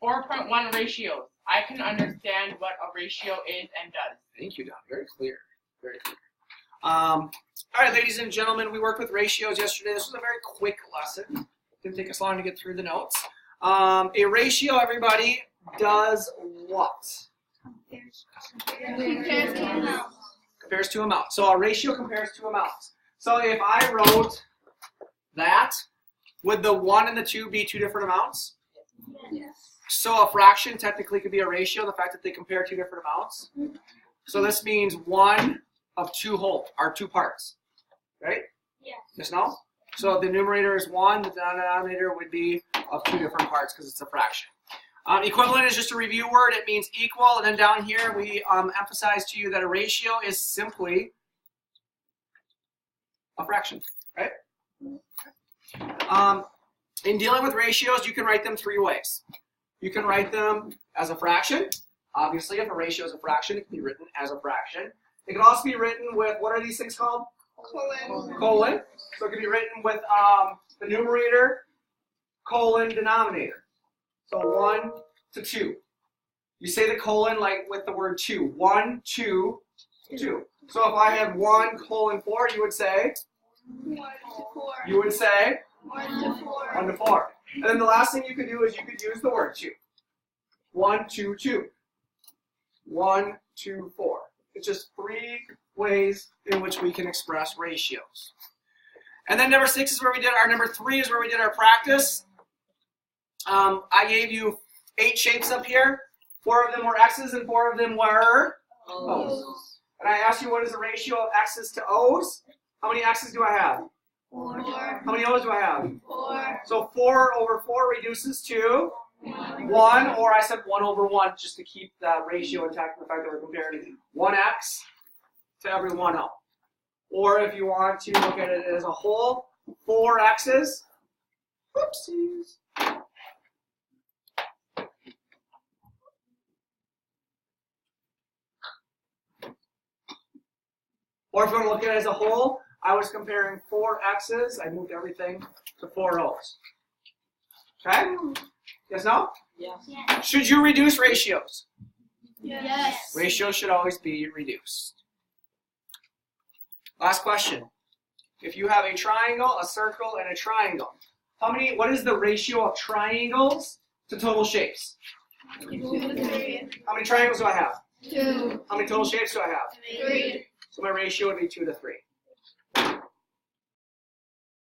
4.1 ratios. I can understand what a ratio is and does. Thank you, Don. Very clear. Very clear. All right, ladies and gentlemen, we worked with ratios yesterday. This was a very quick lesson. Didn't take us long to get through the notes. A ratio, everybody, does what? Compares to amount. So a ratio compares to amounts. So if I wrote that, would the 1 and the 2 be two different amounts? Yes. So a fraction technically could be a ratio, the fact that they compare two different amounts. So this means 1 of 2 whole, or 2 parts, right? Yes. Yes, no? So the numerator is 1, the denominator would be of 2 different parts because it's a fraction. Equivalent is just a review word. It means equal. And then down here we emphasize to you that a ratio is simply a fraction, right? In dealing with ratios, you can write them 3 ways. You can write them as a fraction. Obviously, if a ratio is a fraction, it can be written as a fraction. It can also be written with, what are these things called? Colon. So it can be written with the numerator, colon, denominator. So 1 to 2. You say the colon like with the word 2. 1, 2, 2. So if I had 1 colon 4, you would say? 1 to 4. You would say? 1 to 4. 1 to 4. And then the last thing you could do is you could use the word 2. 1, 2, 2. 1, 2, 4. It's just 3 ways in which we can express ratios. And then number 6 is where we did our, number 3 is where we did our practice. I gave you 8 shapes up here. 4 of them were X's and 4 of them were O's. And I asked you what is the ratio of X's to O's? How many X's do I have? 4. How many O's do I have? 4. So 4 over 4 reduces to 1, or I said 1 over 1 just to keep that ratio intact, the fact that we're comparing 1x to every 1 O. Or if you want to look at it as a whole, 4 X's, whoopsies. Or if you want to look at it as a whole, I was comparing 4 X's, I moved everything to 4 O's. Okay? Yes, no? Yes. Should you reduce ratios? Yes. Ratios should always be reduced. Last question. If you have a triangle, a circle, and a triangle, what is the ratio of triangles to total shapes? 2 to 3. How many triangles do I have? 2. How many total shapes do I have? 3. So my ratio would be 2 to 3.